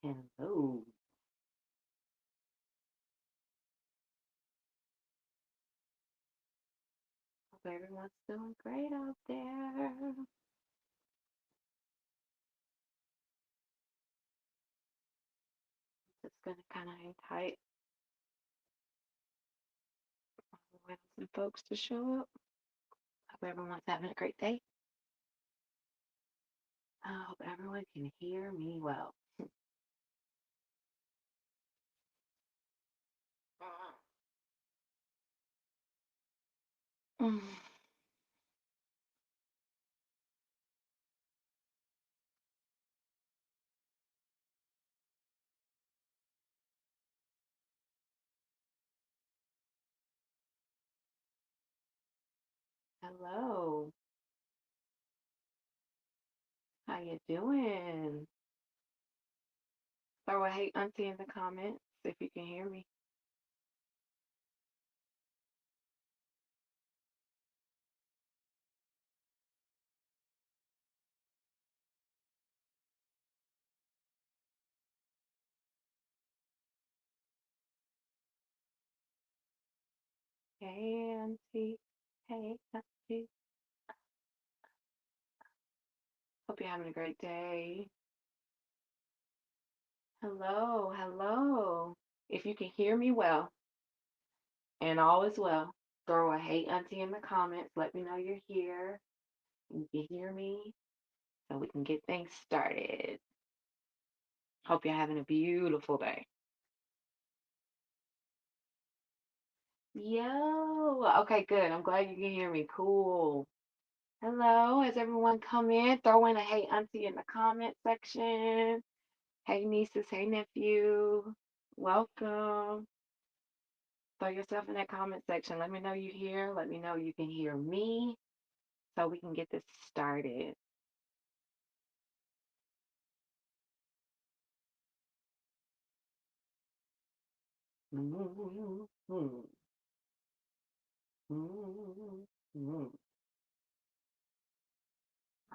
Hello. Hope everyone's doing great out there. Just gonna kind of hang tight, wait for some folks to show up. Hope everyone's having a great day. I hope everyone can hear me well. Mm. Hello. How you doing? Throw a hey auntie in the comments if you can hear me. Hey auntie. Hey auntie. Hope you're having a great day. Hello, hello. If you can hear me well and all is well, throw a hey auntie in the comments. Let me know you're here. You can hear me so we can get things started. Hope you're having a beautiful day. Yo, okay, good. I'm glad you can hear me. Cool. Hello, has everyone come in? Throw in a hey auntie in the comment section. Hey nieces, hey nephew. Welcome. Throw yourself in that comment section. Let me know you're here. Let me know you can hear me so we can get this started. Mm, mm, mm, mm.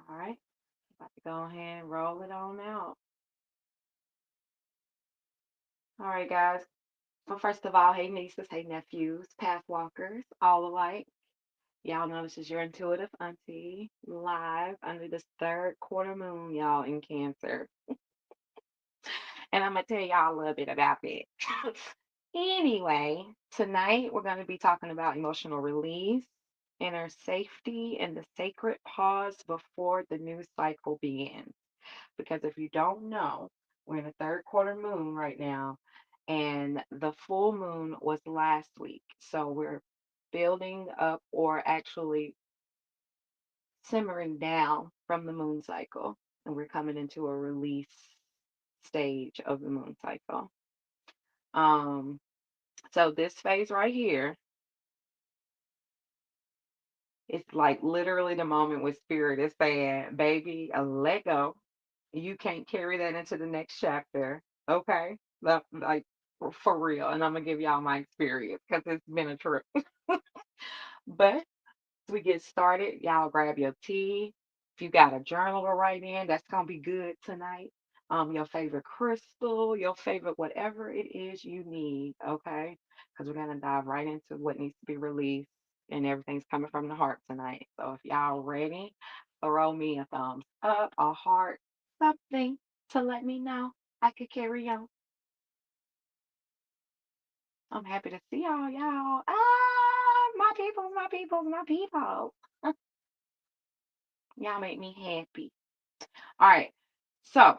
All right, about to go ahead and roll it on out. All right, guys. Well, first of all, hey nieces, hey nephews, path walkers, all alike. Y'all know this is your intuitive auntie live under this third quarter moon, y'all, in Cancer. And I'm going to tell y'all a little bit about it. Anyway, tonight we're going to be talking about emotional release, inner safety, and the sacred pause before the new cycle begins. Because if you don't know, we're in a third quarter moon right now, and the full moon was last week. So we're building up, or actually simmering down from the moon cycle, and we're coming into a release stage of the moon cycle. Um, so this phase right here is like literally the moment with spirit is saying, baby, let go. You can't carry that into the next chapter. Okay. Like for real. And I'm gonna give y'all my experience because it's been a trip. But as we get started, y'all grab your tea. If you got a journal to write in, that's gonna be good tonight. Your favorite crystal, your favorite whatever it is you need, okay? Because we're gonna dive right into what needs to be released, and everything's coming from the heart tonight. So if y'all ready, throw me a thumbs up, a heart, something to let me know I could carry on. I'm happy to see y'all. Ah, my people, my people, my people. Y'all make me happy. All right. So,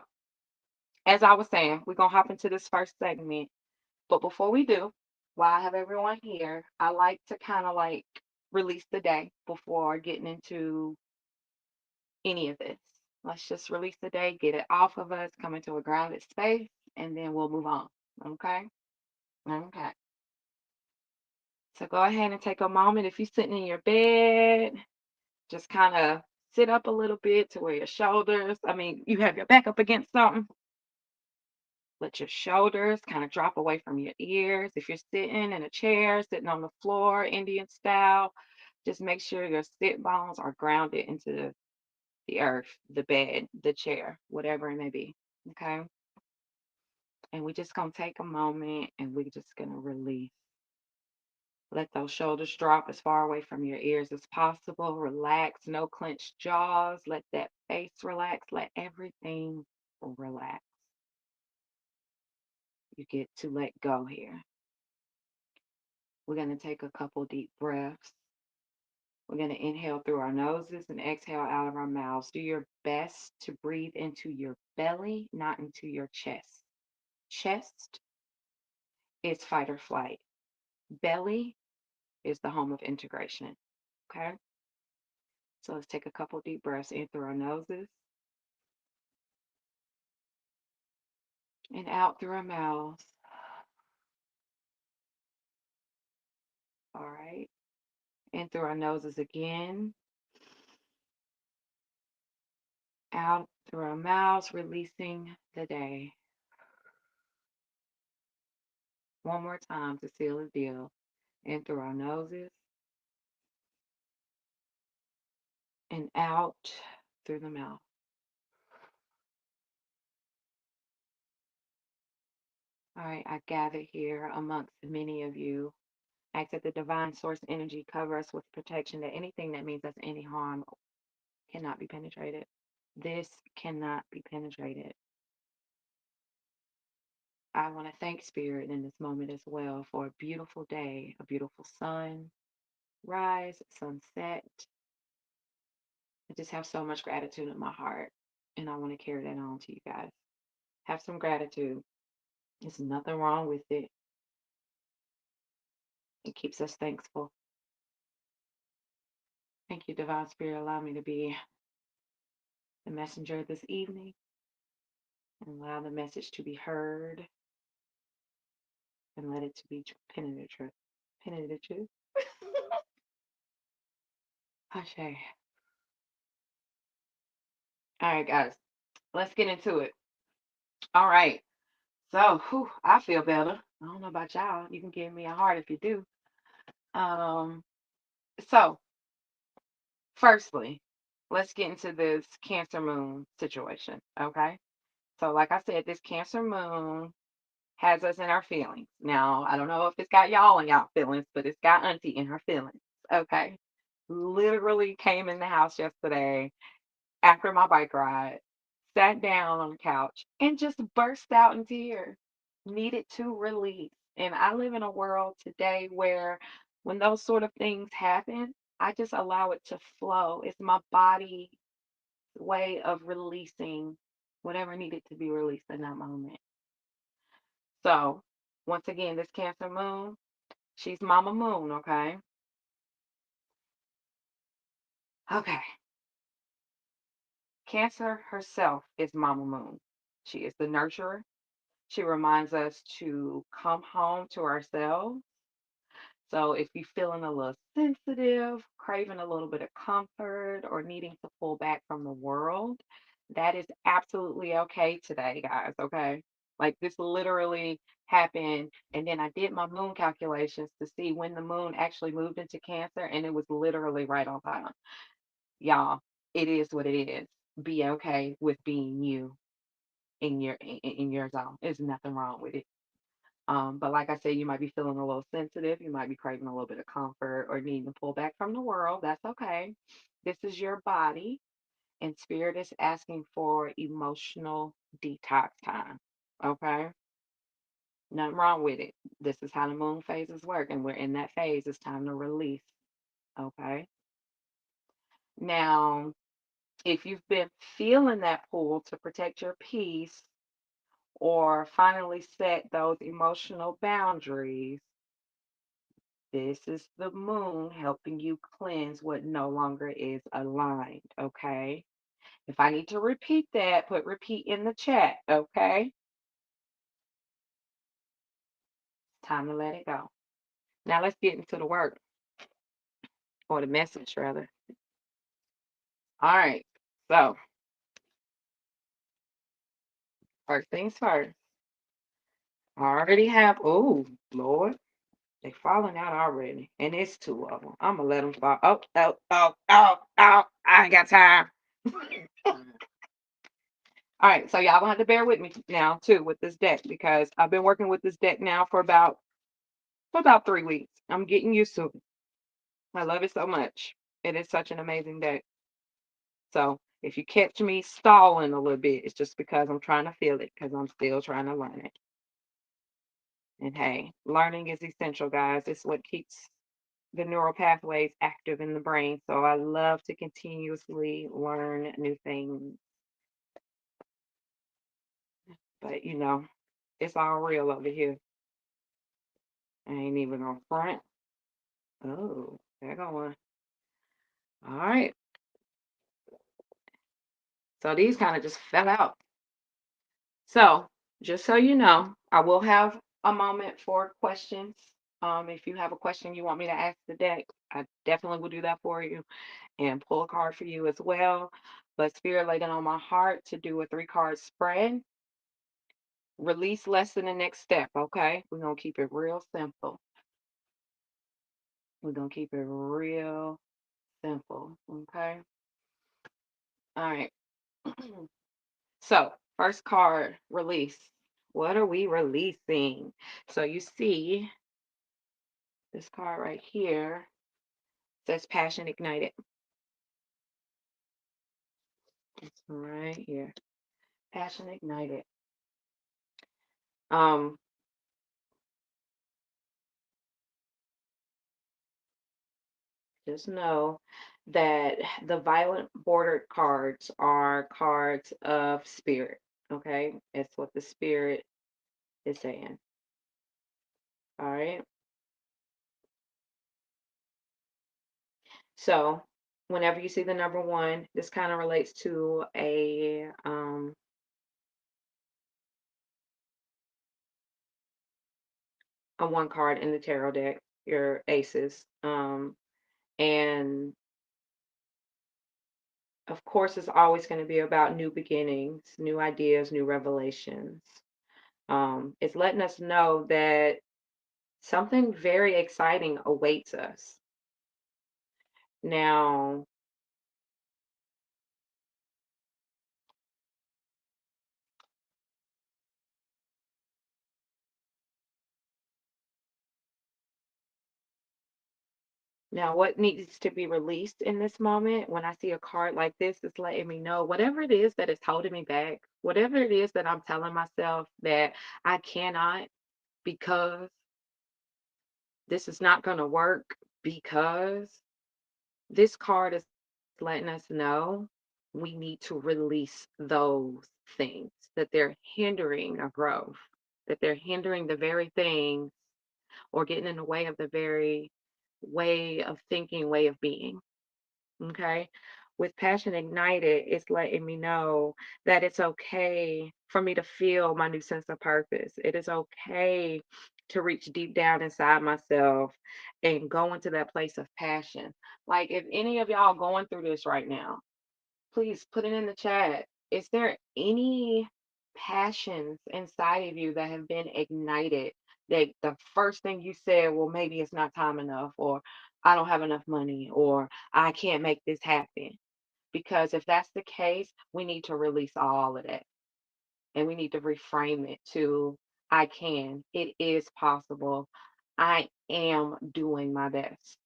as I was saying, we're going to hop into this first segment. But before we do, while I have everyone here, I like to kind of like release the day before getting into any of this. Let's just release the day, get it off of us, come into a grounded space, and then we'll move on. Okay? Okay. So go ahead and take a moment. If you're sitting in your bed, just kind of sit up a little bit to where your shoulders, I mean, you have your back up against something. Let your shoulders kind of drop away from your ears. If you're sitting in a chair, sitting on the floor, Indian style, just make sure your sit bones are grounded into the earth, the bed, the chair, whatever it may be. Okay. And we just gonna take a moment and we're just gonna release. Let those shoulders drop as far away from your ears as possible. Relax, no clenched jaws. Let that face relax. Let everything relax. You get to let go here. We're going to take a couple deep breaths. We're going to inhale through our noses and exhale out of our mouths. Do your best to breathe into your belly, not into your chest. Chest is fight or flight. Belly is the home of integration. Okay? So let's take a couple deep breaths in through our noses and out through our mouths. All right. In through our noses again, out through our mouths, releasing the day. One more time to seal the deal. In through our noses and out through the mouth. All right, I gather here amongst many of you. Ask that the divine source energy cover us with protection, that anything that means us any harm cannot be penetrated. This cannot be penetrated. I want to thank Spirit in this moment as well for a beautiful day, a beautiful sun, rise, sunset. I just have so much gratitude in my heart, and I want to carry that on to you guys. Have some gratitude. There's nothing wrong with it. It keeps us thankful. Thank you, Divine Spirit. Allow me to be the messenger this evening and allow the message to be heard and let it to be penetrative. Penetrative. Ashe. All right, guys, let's get into it. All right. So, I feel better. I don't know about y'all. You can give me a heart if you do. Um, so firstly, let's get into this Cancer Moon situation. Okay. So, like I said, this Cancer Moon has us in our feelings. Now, I don't know if it's got y'all in y'all feelings, but it's got Auntie in her feelings. Okay. Literally came in the house yesterday after my bike ride, sat down on the couch, and just burst out in tears. Needed to release. And I live in a world today where when those sort of things happen, I just allow it to flow. It's my body's way of releasing whatever needed to be released in that moment. So, once again, this Cancer Moon, she's Mama Moon, okay? Okay. Cancer herself is Mama Moon. She is the nurturer. She reminds us to come home to ourselves. So if you're feeling a little sensitive, craving a little bit of comfort, or needing to pull back from the world, that is absolutely okay today, guys. Okay. Like this literally happened. And then I did my moon calculations to see when the moon actually moved into Cancer, and it was literally right on time. Y'all, it is what it is. Be okay with being you in your zone. There's nothing wrong with it. But like I said, you might be feeling a little sensitive. You might be craving a little bit of comfort or needing to pull back from the world. That's okay. This is your body, and spirit is asking for emotional detox time. Okay? Nothing wrong with it. This is how the moon phases work, and we're in that phase. It's time to release. Okay? Now, if you've been feeling that pull to protect your peace or finally set those emotional boundaries, this is the moon helping you cleanse what no longer is aligned. Okay. If I need to repeat that, put repeat in the chat. Okay. Time to let it go. Now let's get into the work or the message, rather. All right. So, first things first. I already have, oh, Lord, they falling out already. And it's two of them. I'm going to let them fall. Oh, oh, oh, oh, oh. I ain't got time. All right, so y'all gonna have to bear with me now too with this deck because I've been working with this deck now for about 3 weeks. I'm getting used to it. I love it so much. It is such an amazing deck. So if you catch me stalling a little bit, it's just because I'm trying to feel it because I'm still trying to learn it. And hey, learning is essential, guys. It's what keeps the neural pathways active in the brain. So I love to continuously learn new things. But it's all real over here. I ain't even gonna front. Oh, there go one. All right. So these kind of just fell out. So just so you know, I will have a moment for questions. If you have a question you want me to ask the deck, I definitely will do that for you and pull a card for you as well. But Spirit laid it on my heart to do a 3-card spread. Release lesson the next step, okay? We're gonna keep it real simple. We're gonna keep it real simple, okay? All right. So, first card, release. What are we releasing? So you see this card right here says passion ignited. It's right here. Passion ignited. Um, just know that the violent bordered cards are cards of spirit. Okay, it's what the spirit is saying. All right. So whenever you see the number one, this kind of relates to a one card in the tarot deck, your aces. And of course, it's always going to be about new beginnings, new ideas, new revelations. It's letting us know that something very exciting awaits us. Now, what needs to be released in this moment when I see a card like this is letting me know whatever it is that is holding me back, whatever it is that I'm telling myself that I cannot because this is not going to work because this card is letting us know we need to release those things that they're hindering our growth, that they're hindering the very things or getting in the way of the very way of thinking, way of being. Okay. With Passion Ignited, it's letting me know that it's okay for me to feel my new sense of purpose. It is okay to reach deep down inside myself and go into that place of passion. Like, if any of y'all going through this right now, please put it in the chat. Is there any passions inside of you that have been ignited? That the first thing you said, well, maybe it's not time enough, or I don't have enough money, or I can't make this happen. Because if that's the case, we need to release all of that and we need to reframe it to I can, it is possible, I am doing my best.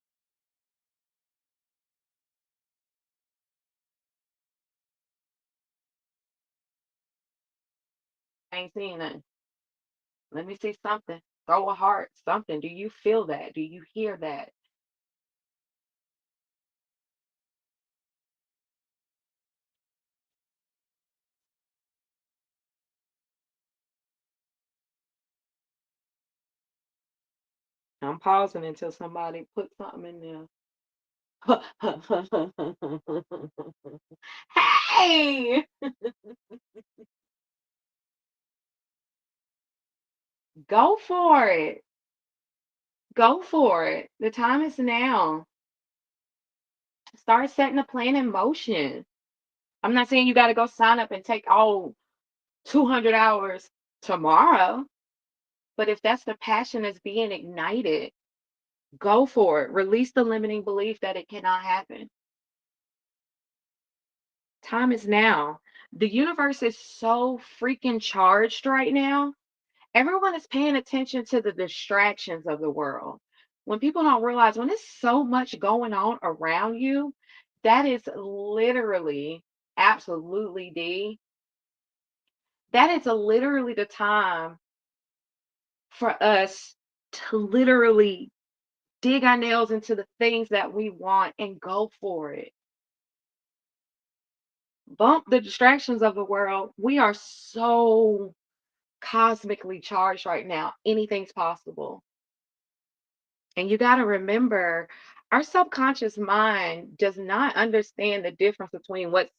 I ain't seeing nothing. Let me see something. Throw a heart, something. Do you feel that? Do you hear that? I'm pausing until somebody puts something in there. Hey, go for it. Go for it. The time is now. Start setting a plan in motion. I'm not saying you got to go sign up and take all 200 hours tomorrow, but if that's the passion that's being ignited, go for it. Release the limiting belief that it cannot happen. Time is now. The universe is so freaking charged right now. Everyone is paying attention to the distractions of the world. When people don't realize when there's so much going on around you, that is literally, absolutely that is literally the time for us to literally dig our nails into the things that we want and go for it. Bump the distractions of the world. We are so cosmically charged right now. Anything's possible. And you got to remember, our subconscious mind does not understand the difference between what's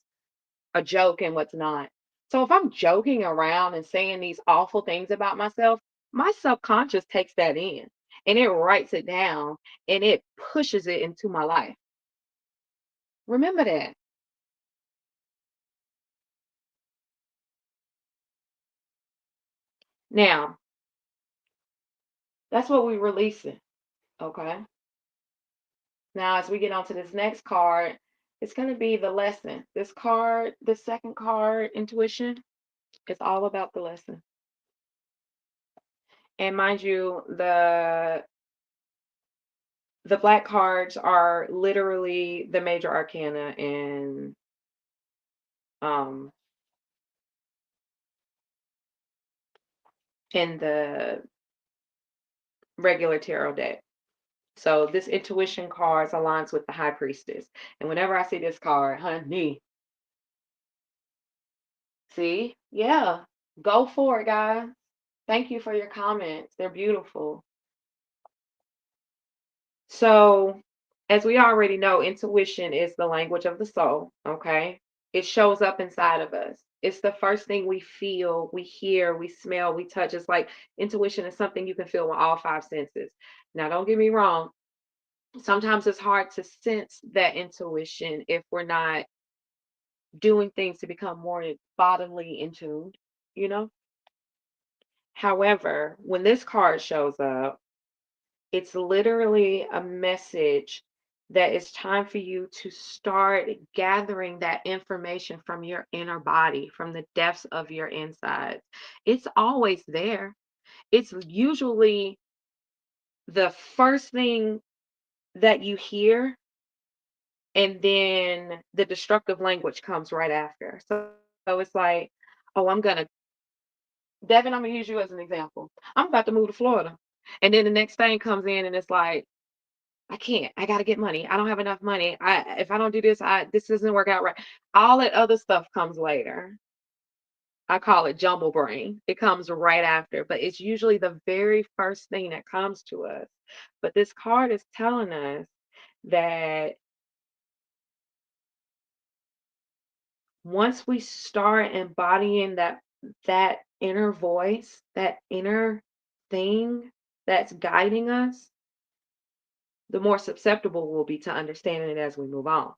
a joke and what's not. So if I'm joking around and saying these awful things about myself, my subconscious takes that in and it writes it down and it pushes it into my life. Remember that. Now, that's what we're releasing. Okay. Now, as we get on to this next card, it's going to be the lesson. This card, the second card, intuition, it's all about the lesson. And mind you, the black cards are literally the major arcana um in the regular tarot deck. So this intuition card aligns with the high priestess. And whenever I see this card, honey, see? Yeah. Go for it, guys. Thank you for your comments. They're beautiful. So, as we already know, intuition is the language of the soul, okay? It shows up inside of us. It's the first thing we feel, we hear, we smell, we touch. It's like intuition is something you can feel with all five senses. Now, don't get me wrong, sometimes it's hard to sense that intuition if we're not doing things to become more bodily in tune, you know? However, when this card shows up, it's literally a message that it's time for you to start gathering that information from your inner body, from the depths of your insides. It's always there. It's usually the first thing that you hear, and then the destructive language comes right after. So it's like, oh, Devin, I'm gonna use you as an example. I'm about to move to Florida. And then the next thing comes in and it's like, I can't. I got to get money. I don't have enough money. If I don't do this, this doesn't work out right. All that other stuff comes later. I call it jumble brain. It comes right after, but it's usually the very first thing that comes to us. But this card is telling us that once we start embodying that inner voice, that inner thing that's guiding us, the more susceptible we'll be to understanding it as we move on.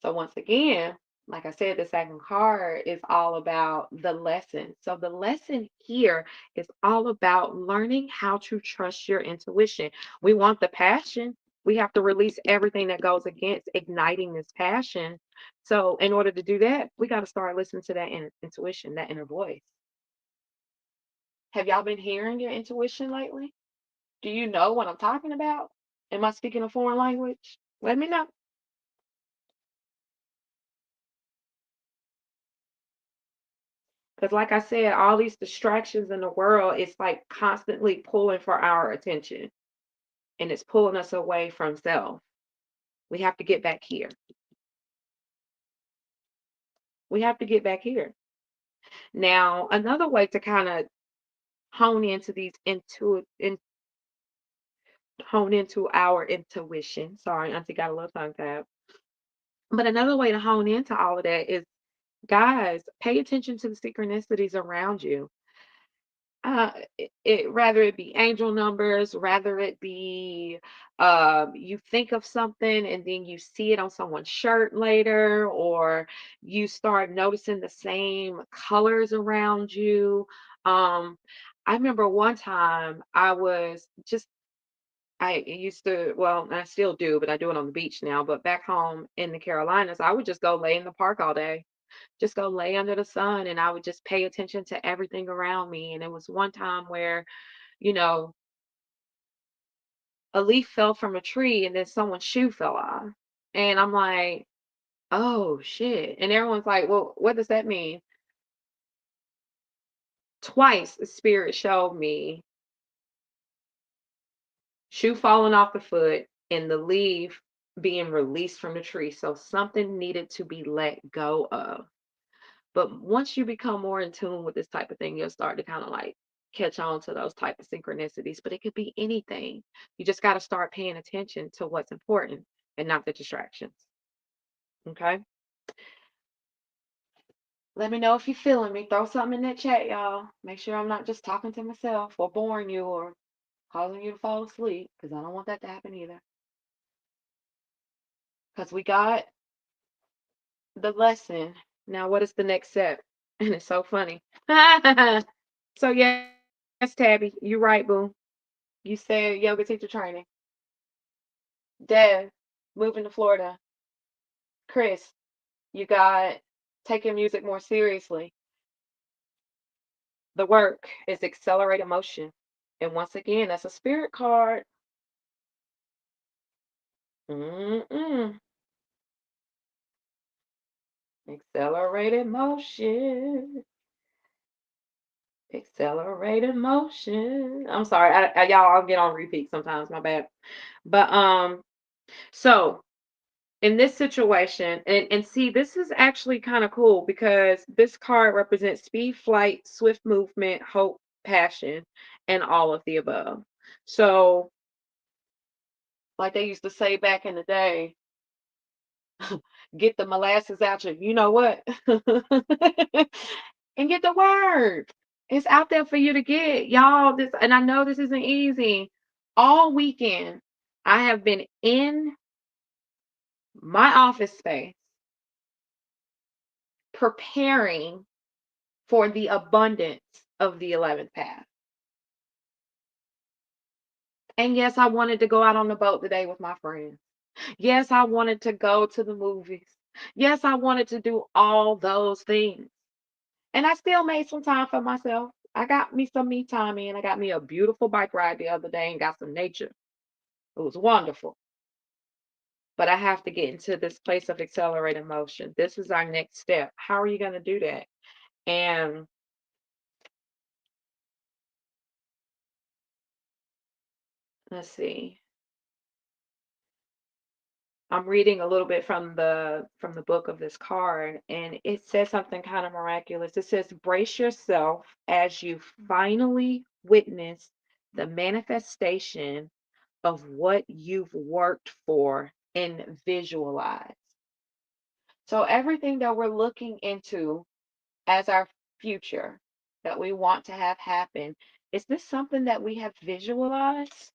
So once again, like I said, the second card is all about the lesson. So the lesson here is all about learning how to trust your intuition. We want the passion. We have to release everything that goes against igniting this passion. So in order to do that, we got to start listening to that intuition, that inner voice. Have y'all been hearing your intuition lately? Do you know what I'm talking about? Am I speaking a foreign language? Let me know. Because, like I said, all these distractions in the world, it's like constantly pulling for our attention and it's pulling us away from self. We have to get back here. We have to get back here. Now, another way to kind of hone into hone into our intuition. Sorry, Auntie got a little tongue tied. But another way to hone into all of that is, guys, pay attention to the synchronicities around you. Rather it be angel numbers, rather it be you think of something and then you see it on someone's shirt later, or you start noticing the same colors around you. um I remember one time I used to, well, I still do, but I do it on the beach now. But back home in the Carolinas, I would just go lay in the park all day. just go lay under the sun and I would just pay attention to everything around me. And it was one time where, you know, a leaf fell from a tree and then someone's shoe fell off. And I'm like, oh shit. And everyone's like, well, what does that mean? Twice the spirit showed me shoe falling off the foot and the leaf being released from the tree. So something needed to be let go of. But once you become more in tune with this type of thing, you'll start to kind of like catch on to those type of synchronicities. But it could be anything. You just got to start paying attention to what's important and not the distractions. Okay. Let me know if you're feeling me. Throw something in that chat, y'all. Make sure I'm not just talking to myself or boring you or causing you to fall asleep because I don't want that to happen either. Because we got the lesson. Now, what is the next step? And it's so funny. So, yes, Tabby, you're right, boo. You said yoga teacher training. Dev, moving to Florida. Chris, you got taking music more seriously. The work is accelerated motion. And once again, that's a spirit card. Mm-mm. Accelerated motion. Accelerated motion. I'm sorry, y'all. I'll get on repeat sometimes. My bad. But so in this situation, and see, this is actually kind of cool because this card represents speed, flight, swift movement, hope, passion, and all of the above. So, like they used to say back in the day, get the molasses out you know what? And get the word. It's out there for you to get. Y'all, this and I know this isn't easy. All weekend, I have been in my office space preparing for the abundance of the 11th path. And yes, I wanted to go out on the boat today with my friends. Yes, I wanted to go to the movies. Yes, I wanted to do all those things. And I still made some time for myself. I got me some me time in. I got me a beautiful bike ride the other day and got some nature. It was wonderful. But I have to get into this place of accelerated motion. This is our next step. How are you going to do that? And let's see. I'm reading a little bit from the book of this card, and it says something kind of miraculous. It says, "Brace yourself as you finally witness the manifestation of what you've worked for and visualize." So everything that we're looking into as our future that we want to have happen, is this something that we have visualized?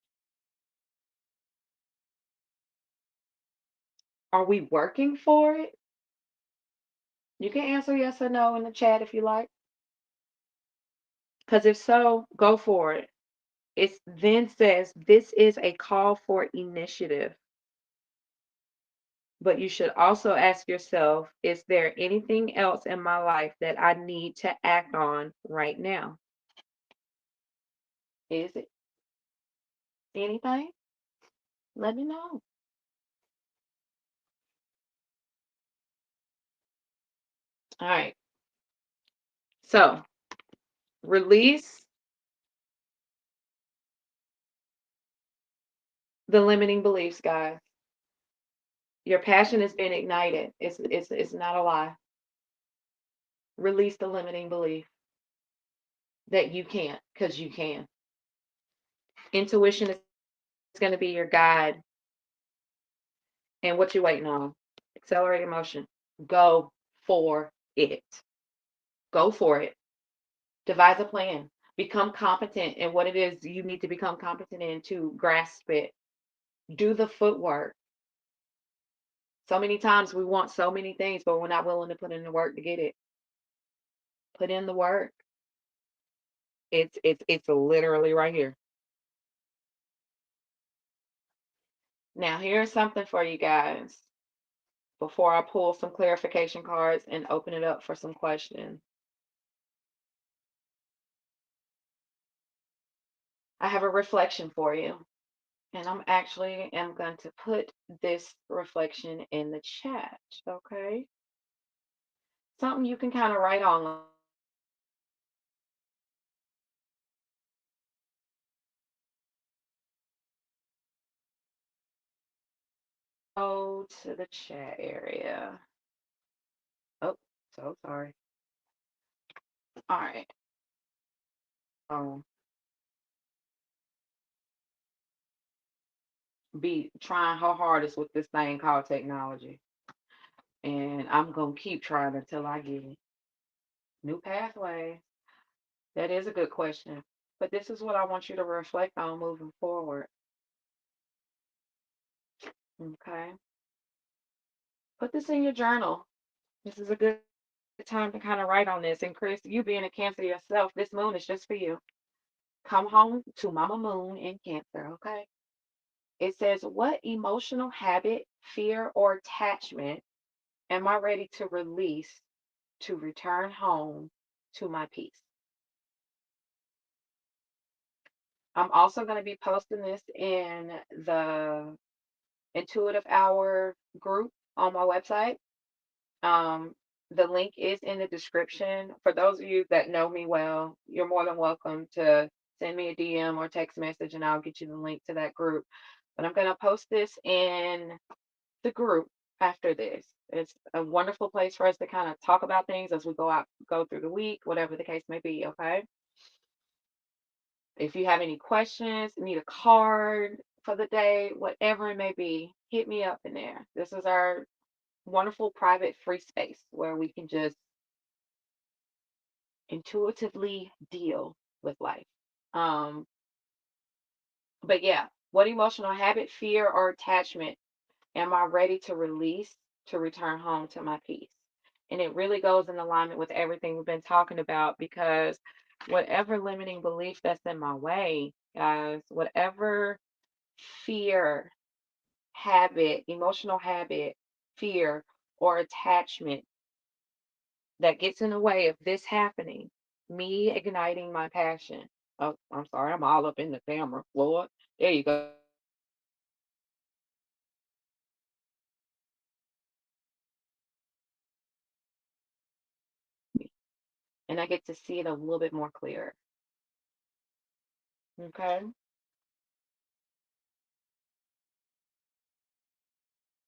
Are we working for it? You can answer yes or no in the chat if you like. Because if so, go for it. It then says this is a call for initiative. But you should also ask yourself, is there anything else in my life that I need to act on right now? Is it anything? Let me know. All right. So release the limiting beliefs, guys. Your passion has been ignited. It's not a lie. Release the limiting belief that you can't, because you can. Intuition is going to be your guide. And what you waiting on? Accelerated motion. Go for it. Go for it. Devise a plan. Become competent in what it is you need to become competent in to grasp it. Do the footwork. So many times we want so many things, but we're not willing to put in the work to get it. Put in the work. It's literally right here. Now here's something for you guys. before I pull some clarification cards and open it up for some questions. I have a reflection for you, and I'm actually am going to put this reflection in the chat, okay? Something you can kind of write on. Go to the chat area. Oh, so sorry. All right. Um, be trying her hardest with this thing called technology, and I'm gonna keep trying until I get it. New pathways. That is a good question, but this is what I want you to reflect on moving forward. Okay. Put this in your journal. This is a good time to kind of write on this. And Chris, you being a Cancer yourself, this moon is just for you. Come home to Mama Moon in Cancer, okay? It says, what emotional habit, fear, or attachment am I ready to release to return home to my peace? I'm also going to be posting this in the Intuitive Hour group on my website. Um, the link is in the description. For those of you that know me well, you're more than welcome to send me a DM or text message and I'll get you the link to that group. But I'm going to post this in the group after this. It's a wonderful place for us to kind of talk about things as we go through the week, whatever the case may be. Okay. If you have any questions, need a card for the day, whatever it may be, hit me up in there. This is our wonderful private free space where we can just intuitively deal with life. Um, but yeah, what emotional habit, fear, or attachment am I ready to release to return home to my peace? And it really goes in alignment with everything we've been talking about because whatever limiting belief that's in my way, guys, whatever fear, habit, emotional habit, fear, or attachment that gets in the way of this happening, me igniting my passion. Oh, I'm sorry, I'm all up in the camera, Lord. There you go. And I get to see it a little bit more clear. Okay.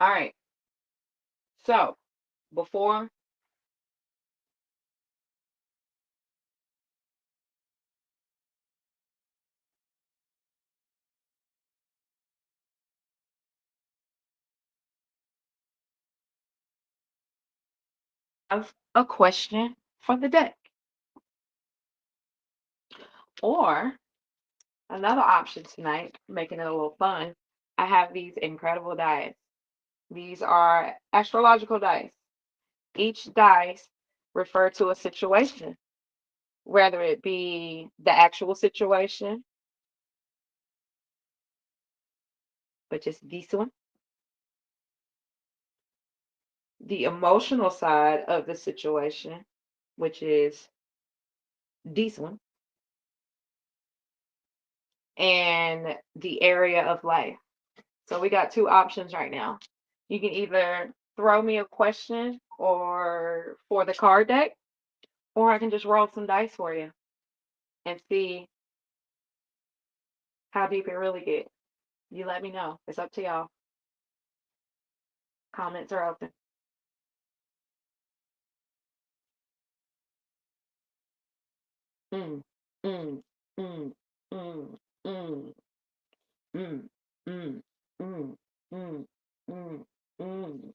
All right. So before of a question for the deck, or another option tonight, making it a little fun, I have these incredible dice. These are astrological dice. Each dice refer to a situation, whether it be the actual situation, which is this one, the emotional side of the situation, which is this one, and the area of life. So we got two options right now. You can either throw me a question or for the card deck, or I can just roll some dice for you and see how deep it really gets. You let me know. It's up to y'all. Comments are open. Mm, mm, mm, mm, mm, mm, mm, mm, mm, mm, mm.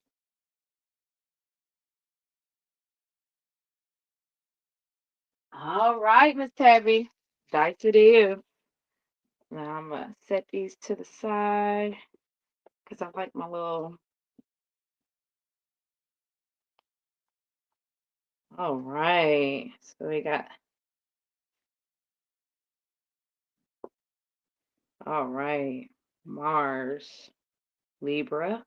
All right, Miss Tabby. Dice it is. Now I'm gonna set these to the side because I like my little. All right. So we got. All right. Mars, Libra,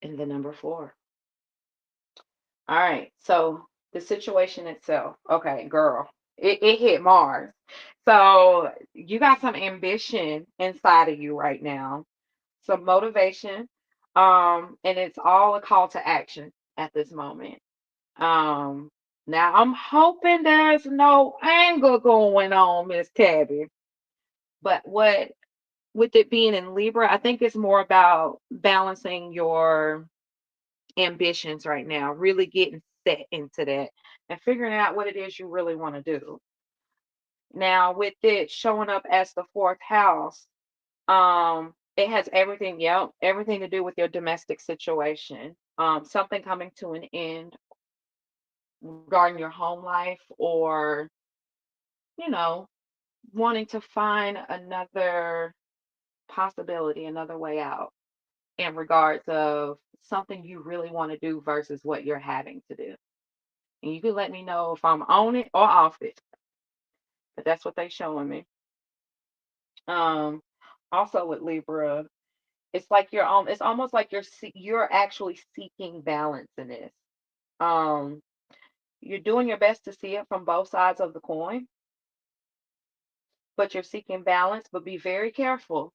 and the number 4. All right. So the situation itself. Okay, girl. It hit Mars. So you got some ambition inside of you right now, some motivation. And it's all a call to action at this moment. Um, Now I'm hoping there's no anger going on, Miss Tabby. But what with it being in Libra, I think it's more about balancing your ambitions right now, really getting set into that and figuring out what it is you really want to do. Now, with it showing up as the fourth house, it has everything, yep, everything to do with your domestic situation. Something coming to an end regarding your home life or, you know, wanting to find another possibility, another way out in regards of something you really want to do versus what you're having to do. And you can let me know if I'm on it or off it. But that's what they showing me. Um, Also with Libra, it's like you're on. It's almost like you're actually seeking balance in this. Um, you're doing your best to see it from both sides of the coin, but you're seeking balance. But be very careful.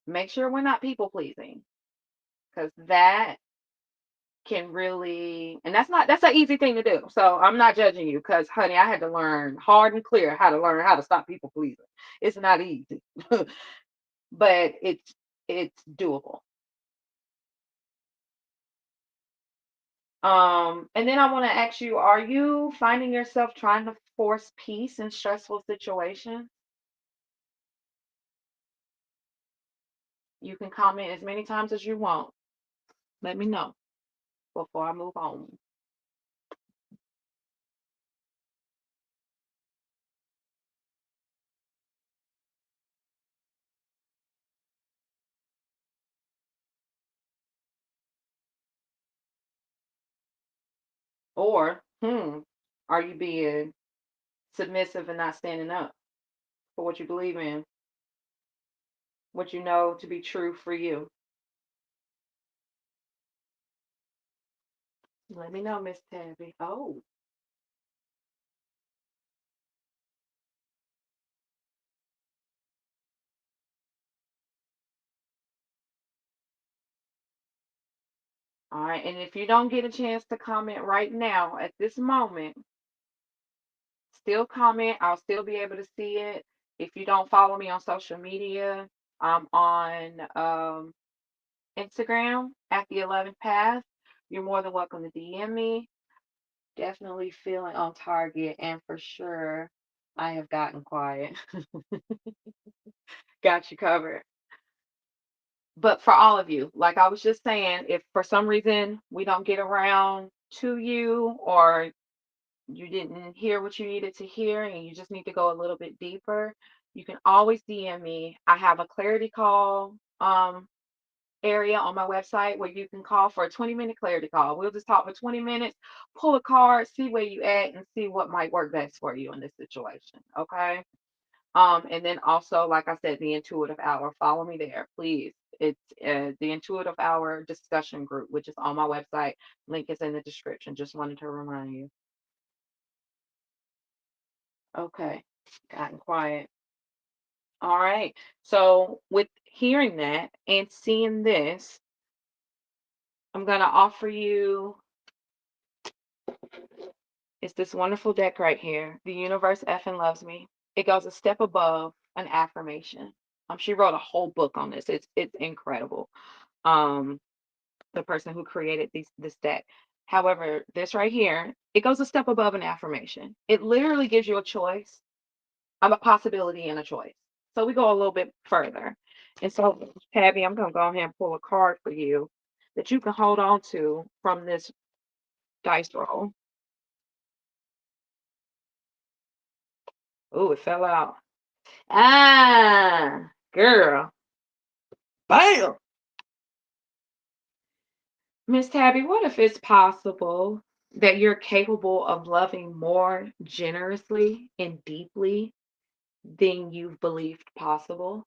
Make sure we're not people pleasing, because that can really, and that's an easy thing to do. So I'm not judging you, because honey, I had to learn hard and clear how to learn how to stop people pleasing. It's not easy, but it's doable. And then I want to ask you, are you finding yourself trying to force peace in stressful situations? You can comment as many times as you want. Let me know before I move on. Or, are you being submissive and not standing up for what you believe in, what you know to be true for you? Let me know, Miss Tabby. Oh, all right. And if you don't get a chance to comment right now at this moment, still comment. I'll still be able to see it. If you don't follow me on social media, I'm on Instagram at the 11th Path. You're more than welcome to DM me. Definitely feeling on target, and for sure, I have gotten quiet. Got you covered. But for all of you, like I was just saying, if for some reason we don't get around to you or you didn't hear what you needed to hear and you just need to go a little bit deeper, you can always DM me. I have a clarity call area on my website where you can call for a 20-minute clarity call. We'll just talk for 20 minutes, pull a card, see where you at, and see what might work best for you in this situation. Okay. And then also, like I said, the Intuitive Hour. Follow me there, please. It's the Intuitive Hour discussion group, which is on my website. Link is in the description. Just wanted to remind you. Okay, gotten quiet. All right. So with hearing that and seeing this, I'm gonna offer you. It's this wonderful deck right here. The universe effing loves me. It goes a step above an affirmation. She wrote a whole book on this. It's incredible. Um, the person who created this deck. However, this right here, it goes a step above an affirmation. It literally gives you a choice, a possibility, and a choice. So we go a little bit further. And so, Tabby, I'm gonna go ahead and pull a card for you that you can hold on to from this dice roll. Oh, it fell out. Ah, girl. Bam. Miss Tabby, what if it's possible that you're capable of loving more generously and deeply than you've believed possible?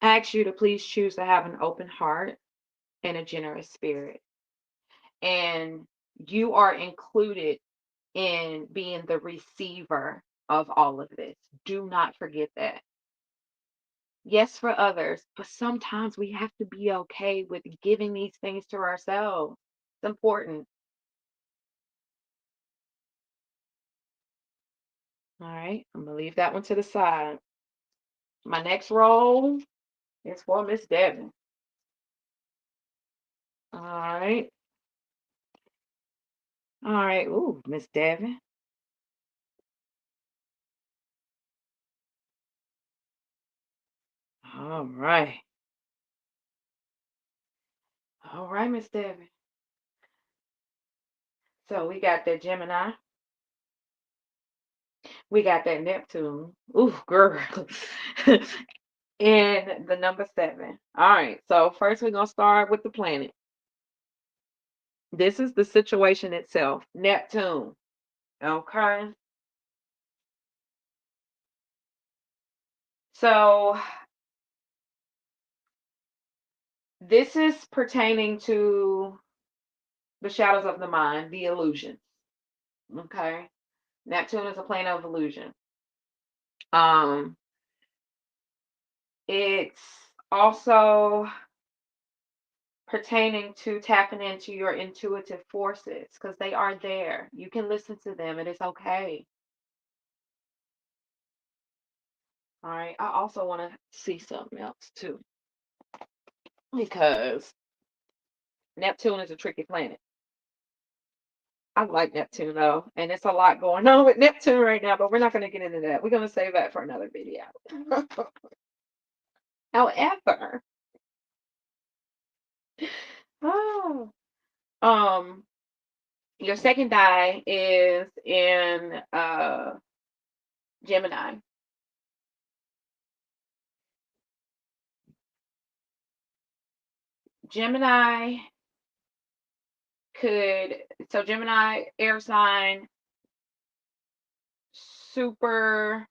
I ask you to please choose to have an open heart and a generous spirit. And you are included in being the receiver of all of this. Do not forget that. Yes, for others, but sometimes we have to be okay with giving these things to ourselves. It's important. All right, I'm gonna leave that one to the side. My next role is for Miss Devon. All right, all right. Ooh, Miss Devon. All right, all right, Miss Devon. So we got that Gemini, we got that Neptune. Ooh, girl. And the number seven. All right, so first we're gonna start with the planet. This is the situation itself. Neptune. Okay. So this is pertaining to the shadows of the mind, the illusions. Okay. Neptune is a planet of illusion. Um, it's also pertaining to tapping into your intuitive forces because they are there. You can listen to them and it's okay. All right. I also want to see something else too because Neptune is a tricky planet. I like Neptune though, and it's a lot going on with Neptune right now, but we're not going to get into that. We're going to save that for another video. However, oh, um, your second die is in Gemini. Gemini could, so Gemini, air sign, super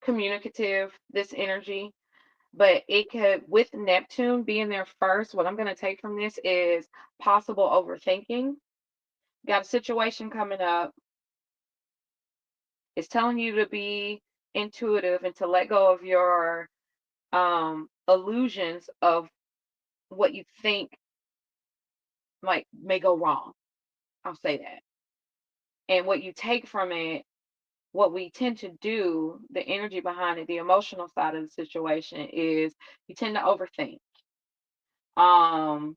communicative, this energy, but it could, with Neptune being there first, what I'm going to take from this is possible overthinking. Got a situation coming up. It's telling you to be intuitive and to let go of your illusions of what you think like may go wrong. I'll say that. And what you take from it, what we tend to do, the energy behind it, the emotional side of the situation is you tend to overthink. Um,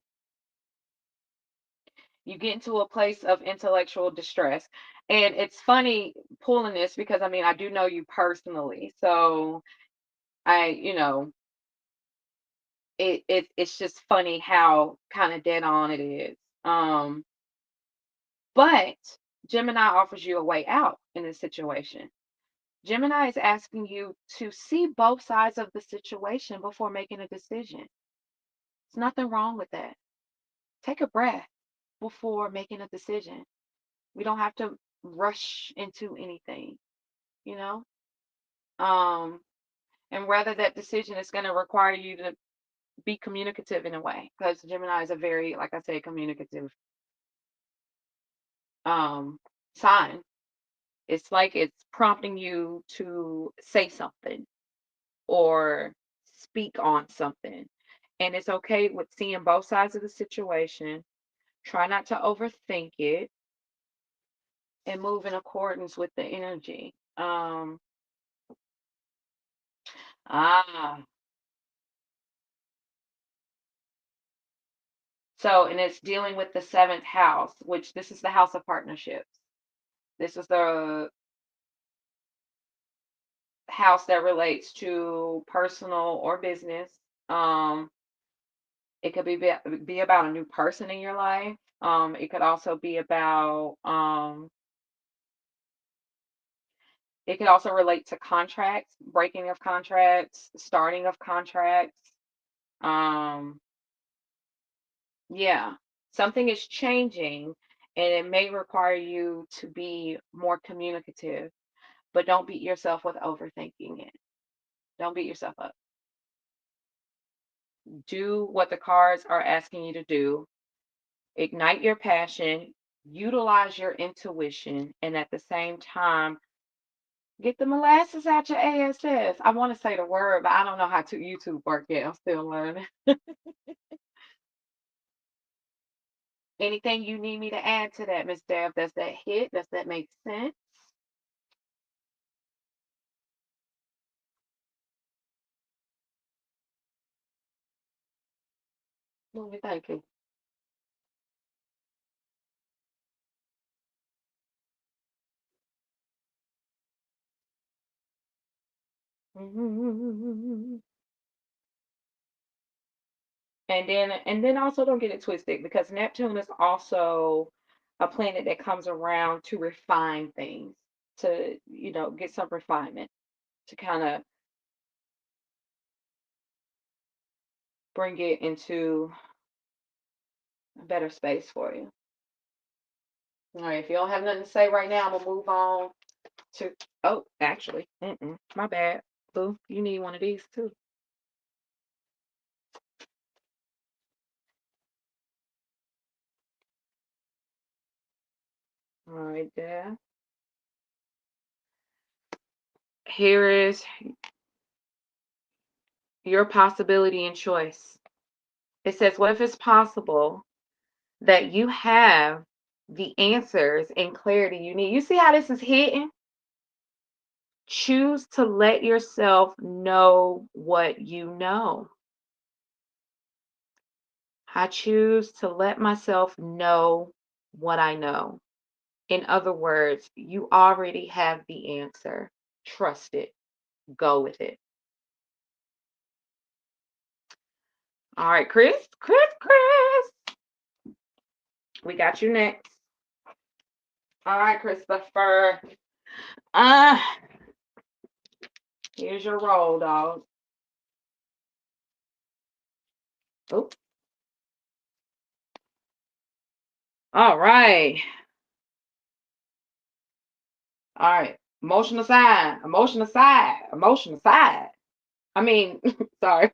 you get into a place of intellectual distress. And it's funny pulling this because I mean I do know you personally. So it's just funny how kind of dead on it is. Um, but Gemini offers you a way out in this situation. Gemini is asking you to see both sides of the situation before making a decision. There's nothing wrong with that. Take a breath before making a decision. We don't have to rush into anything, you know? Um, and whether that decision is going to require you to be communicative in a way, because Gemini is a very, like I said, communicative um sign. It's like it's prompting you to say something or speak on something. And it's okay with seeing both sides of the situation. Try not to overthink it and move in accordance with the energy. Ah, so, and it's dealing with the seventh house, which this is the house of partnerships. This is the house that relates to personal or business. Um, it could be about a new person in your life. It could also be about it could also relate to contracts, breaking of contracts, starting of contracts. Um, yeah, something is changing and it may require you to be more communicative, but don't beat yourself with overthinking it. Don't beat yourself up. Do what the cards are asking you to do. Ignite your passion, utilize your intuition, and at the same time, get the molasses out your ass. I want to say the word, but I don't know how to YouTube work yet. I'm still learning. Anything you need me to add to that, Miss Deb? Does that hit? Does that make sense? Well, thank you. Mhm. And then also don't get it twisted because Neptune is also a planet that comes around to refine things, to get some refinement, to kind of bring it into a better space for you. All right, if you don't have nothing to say right now, I'm gonna move on to. Oh, actually, my bad. Boo, you need one of these too. All right, there. Here is your possibility and choice. It says, what if it's possible that you have the answers and clarity you need? You see how this is hitting? Choose to let yourself know what you know. I choose to let myself know what I know. In other words, you already have the answer. Trust it. Go with it. All right, Chris. We got you next. All right, Christopher. Uh, Here's your roll, dog. Oh, all right. All right. Emotional side. Emotional side. Emotional side. I mean, sorry.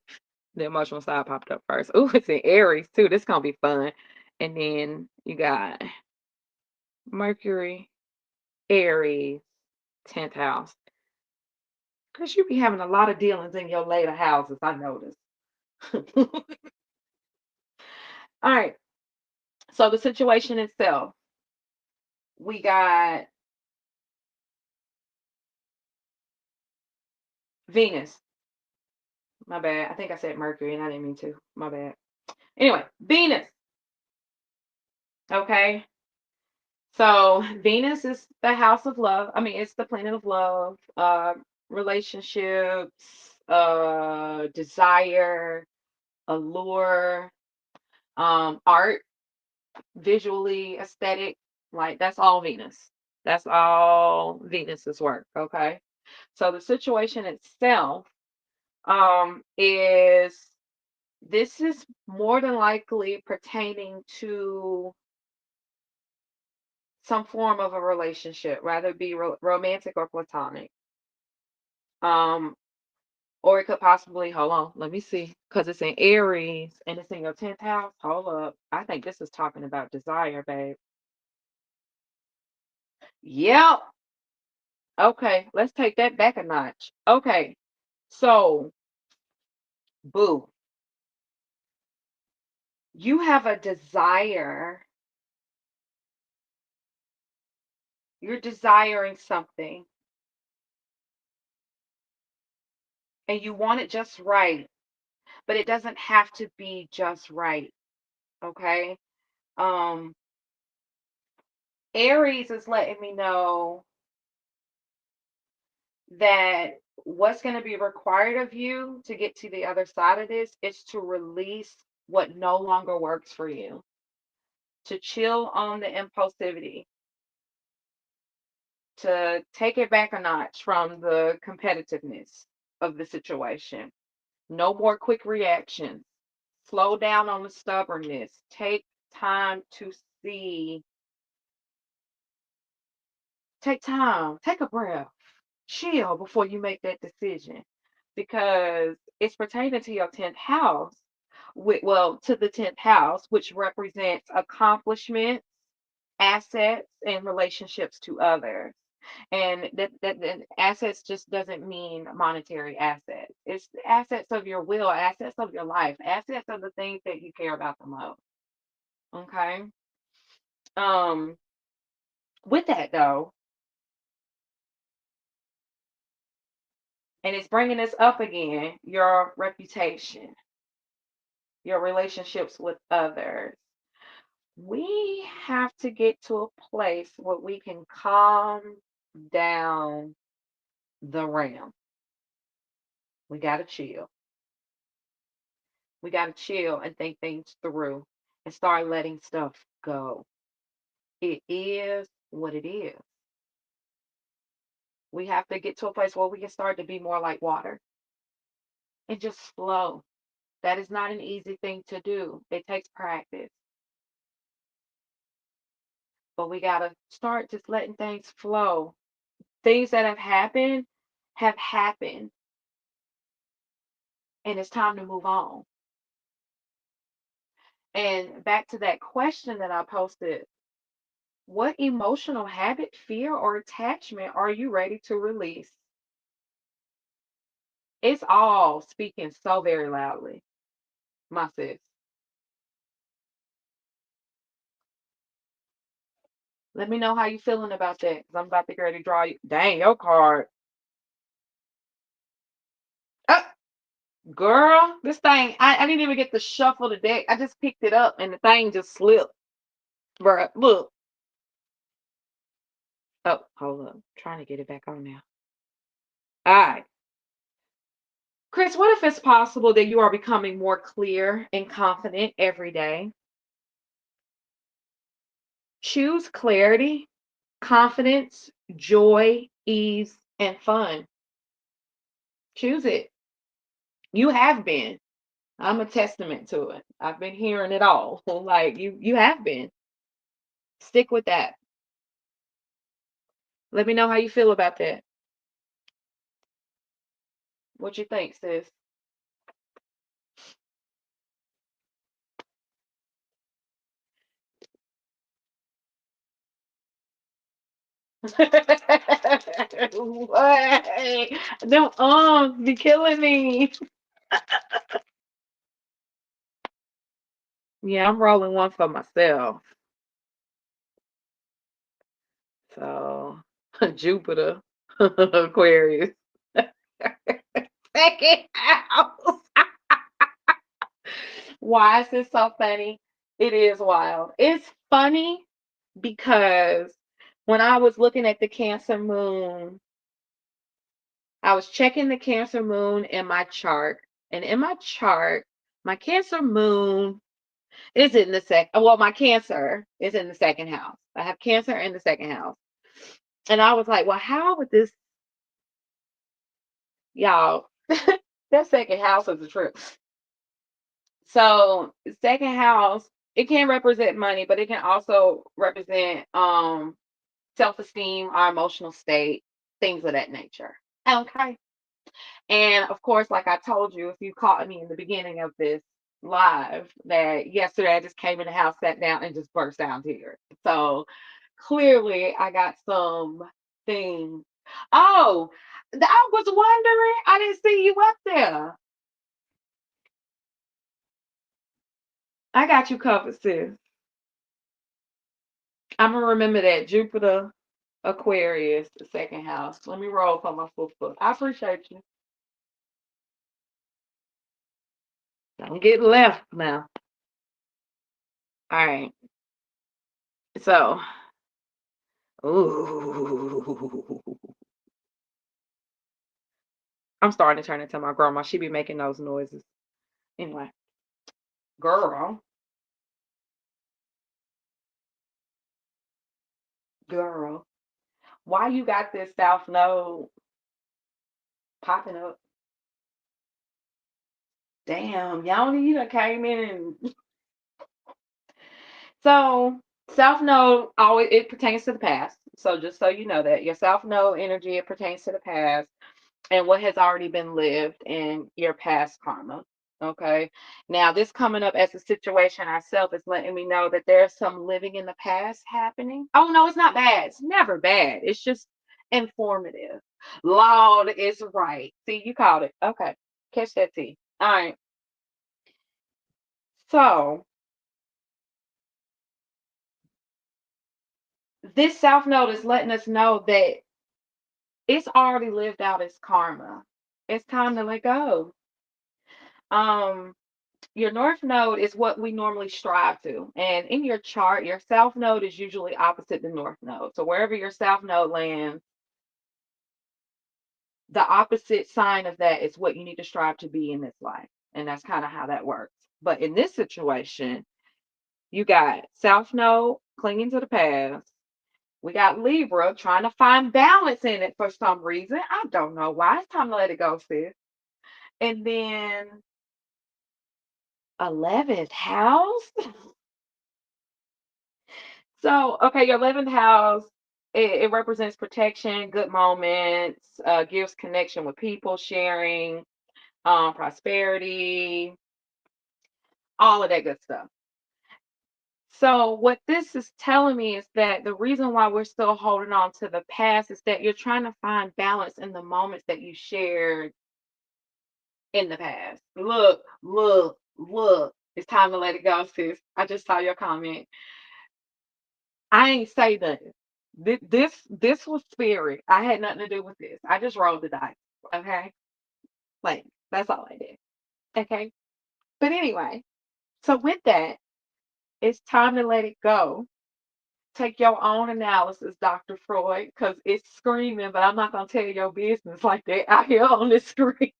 The emotional side popped up first. Ooh, it's in Aries too. This gonna be fun. And then you got Mercury, Aries, 10th house. Because you be having a lot of dealings in your later houses, I noticed. All right. So the situation itself, we got Venus. My bad. I think I said Mercury and I didn't mean to. My bad. Anyway, Venus. Okay. So Venus is the house of love. I mean, it's the planet of love, relationships, desire, allure, art, visually, aesthetic. Like that's all Venus. That's all Venus's work. Okay. So the situation itself is this is more than likely pertaining to some form of a relationship, rather it be romantic or platonic. Um, or it could possibly, hold on, let me see, because it's in Aries and it's in your 10th house. Hold up. I think this is talking about desire, babe. Yep. Okay, let's take that back a notch. Okay, so, boo, you have a desire. You're desiring something and you want it just right, but it doesn't have to be just right. Okay. Um, Aries is letting me know that what's going to be required of you to get to the other side of this is to release what no longer works for you, to chill on the impulsivity, to take it back a notch from the competitiveness of the situation. No more quick reactions. Slow down on the stubbornness. Take time to see. Take time. Take a breath. Chill before you make that decision because it's pertaining to your 10th house. well, to the 10th house, which represents accomplishments, assets, and relationships to others. And that assets just doesn't mean monetary assets. It's the assets of your will, assets of your life, assets of the things that you care about the most. Okay. Um, with that though, and it's bringing us up again, your reputation, your relationships with others. We have to get to a place where we can calm down the ram. We got to chill. We got to chill and think things through and start letting stuff go. It is what it is. We have to get to a place where we can start to be more like water and just flow. That is not an easy thing to do. It takes practice, but we got to start just letting things flow. Things that have happened, and it's time to move on. And back to that question that I posted, what emotional habit, fear, or attachment are you ready to release? It's all speaking so very loudly, my sis. Let me know how you feeling about that, because I'm about to get ready to draw you. Dang, your card. Ah, girl, this thing, I didn't even get to shuffle the deck. I just picked it up and the thing just slipped. Bruh, look. Oh, hold up. Trying to get it back on now. All right. Chris, what if it's possible that you are becoming more clear and confident every day? Choose clarity, confidence, joy, ease, and fun. Choose it. You have been. I'm a testament to it. I've been hearing it all. Like you have been. Stick with that. Let me know how you feel about that. What you think, sis? What? Don't be killing me. Yeah, I'm rolling one for myself. So Jupiter, Aquarius. Second house. Why is this so funny? It is wild. It's funny because when I was looking at the Cancer moon, I was checking the Cancer moon in my chart. And in my chart, my Cancer moon is in the second, well, my Cancer is in the second house. I have Cancer in the second house. And I was like, well, how would this, y'all, that second house is a trip. So second house, it can represent money, but it can also represent self-esteem, our emotional state, things of that nature. Okay. And of course, like I told you, if you caught me in the beginning of this live, that yesterday I just came in the house, sat down, and just burst down here. So clearly I got some things. Oh, I was wondering, I didn't see you up there. I got you covered, sis. I'm gonna remember that Jupiter, Aquarius, the second house. Let me roll for my foot. I appreciate you. Don't get left now. All right. So, ooh, I'm starting to turn into my grandma. She be making those noises. Anyway, girl, girl, why you got this South Node popping up? Damn, y'all need to came in and so South Node always it pertains to the past. So just so you know that your South Node energy it pertains to the past and what has already been lived in your past karma. Okay. Now, this coming up as a situation ourselves is letting me know that there's some living in the past happening. Oh, no, it's not bad. It's never bad. It's just informative. Lord is right. See, you called it. Okay. Catch that T. All right. So, this South Node is letting us know that it's already lived out its karma. It's time to let go. Um, your North Node is what we normally strive to. And in your chart, your South Node is usually opposite the North Node. So wherever your South Node lands, the opposite sign of that is what you need to strive to be in this life. And that's kind of how that works. But in this situation, you got South Node clinging to the past. We got Libra trying to find balance in it for some reason. I don't know why. It's time to let it go, sis. And then 11th house. So, okay, your 11th house, it represents protection, good moments, gives connection with people, sharing, prosperity, all of that good stuff. So, what this is telling me is that the reason why we're still holding on to the past is that you're trying to find balance in the moments that you shared in the past. Look, look, look. It's time to let it go, sis. I just saw your comment. I ain't say nothing. This was spirit. I had nothing to do with this. I just rolled the dice. Okay. Like, that's all I did. Okay. But anyway, so with that, it's time to let it go. Take your own analysis, Dr. Freud, because it's screaming, but I'm not gonna tell your business like that out here on the screen.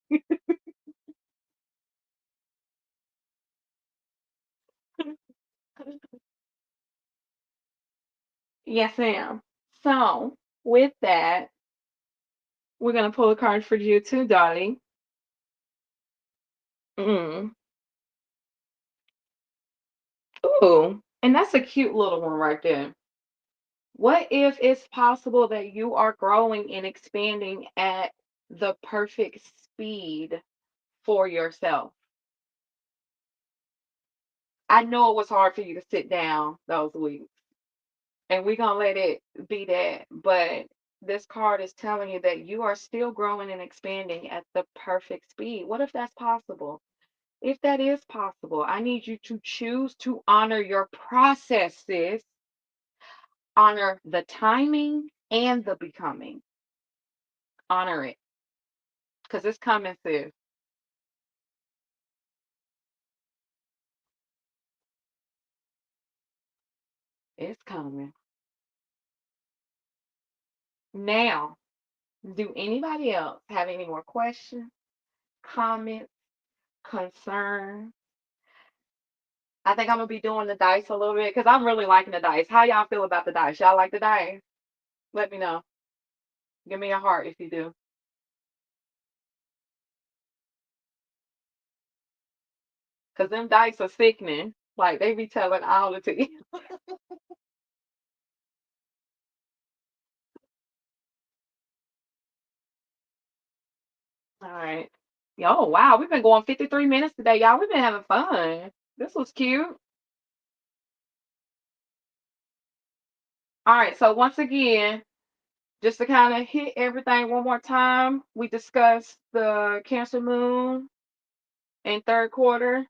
Yes, ma'am. So with that, we're gonna pull a card for you too, darling. Mm. Ooh, and that's a cute little one right there. What if it's possible that you are growing and expanding at the perfect speed for yourself? I know it was hard for you to sit down those weeks, and we're going to let it be that. But this card is telling you that you are still growing and expanding at the perfect speed. What if that's possible? If that is possible, I need you to choose to honor your processes, honor the timing and the becoming. Honor it because it's coming, sis. It's coming. Now, do anybody else have any more questions, comments, concerns? I think I'm gonna be doing the dice a little bit because I'm really liking the dice. How y'all feel about the dice? Y'all like the dice? Let me know. Give me a heart if you do. Cause them dice are sickening. Like they be telling all the tea. All right. Yo, wow, we've been going 53 minutes today, y'all. We've been having fun. This was cute. All right, so once again, just to kind of hit everything one more time, we discussed the Cancer Moon in third quarter.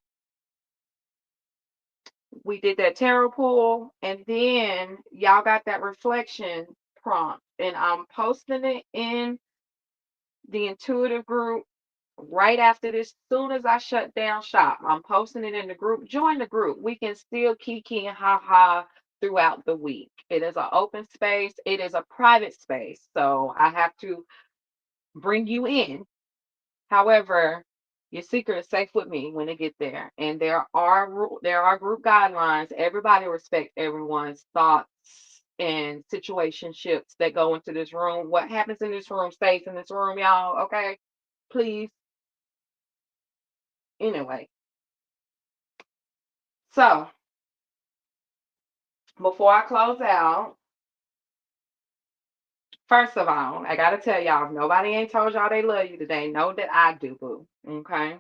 We did that tarot pool, and then y'all got that reflection prompt, and I'm posting it in the intuitive group right after this. Soon as I shut down shop, I'm posting it in the group. Join the group. We can still kiki and ha ha throughout the week. It is an open space. It is a private space, so I have to bring you in. However, your secret is safe with me when they get there. And there are group guidelines. Everybody respect everyone's thoughts and situationships that go into this room. What happens in this room stays in this room, y'all. Okay, please. Anyway, so before I close out, first of all, I gotta tell y'all, if nobody ain't told y'all they love you today, know that I do, boo. Okay.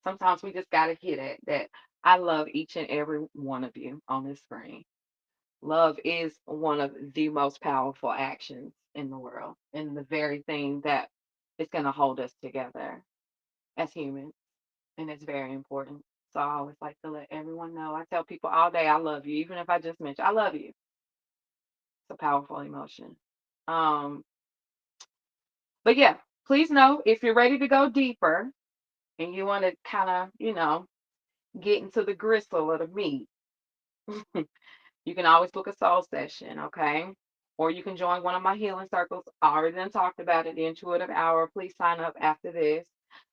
Sometimes we just got to hit it that I love each and every one of you on this screen. Love is one of the most powerful actions in the world and the very thing that is going to hold us together as humans. And it's very important. So I always like to let everyone know. I tell people all day, I love you, even if I just mention I love you. It's a powerful emotion. Um, but yeah, please know if you're ready to go deeper and you want to kind of, get into the gristle of the meat, you can always book a soul session, okay? Or you can join one of my healing circles. I already done talked about it, the Intuitive Hour. Please sign up after this.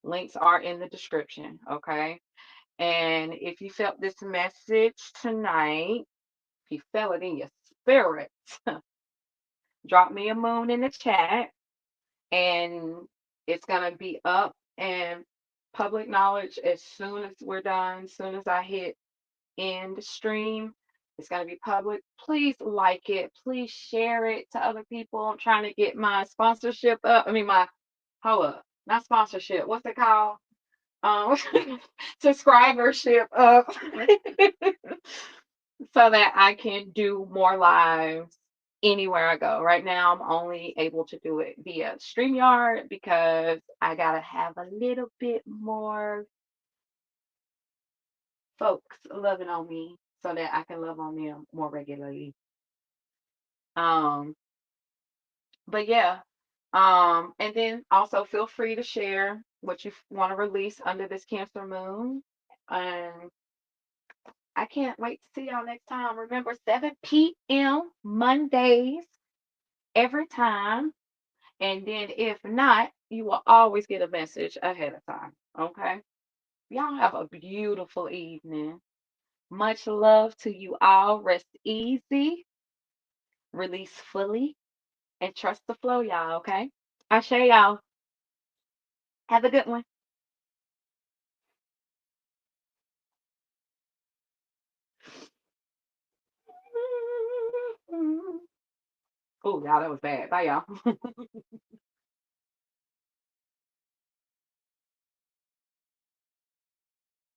Links are in the description, okay? And if you felt this message tonight, if you felt it in your spirit, drop me a moon in the chat, and it's going to be up and public knowledge as soon as we're done, as soon as I hit end stream. It's going to be public. Please like it. Please share it to other people. I'm trying to get my sponsorship up. I mean, my, hold up, not sponsorship. What's it called? Um, subscribership up so that I can do more lives anywhere I go. Right now, I'm only able to do it via StreamYard because I got to have a little bit more folks loving on me so that I can love on them more regularly. Um, but yeah. And then also feel free to share what you want to release under this Cancer moon. And I can't wait to see y'all next time. Remember, 7 p.m. Mondays every time. And then if not, you will always get a message ahead of time. Okay? Y'all have a beautiful evening. Much love to you all. Rest easy, release fully, and trust the flow, y'all. Okay? I share y'all. Have a good one. Oh, y'all, that was bad. Bye, y'all.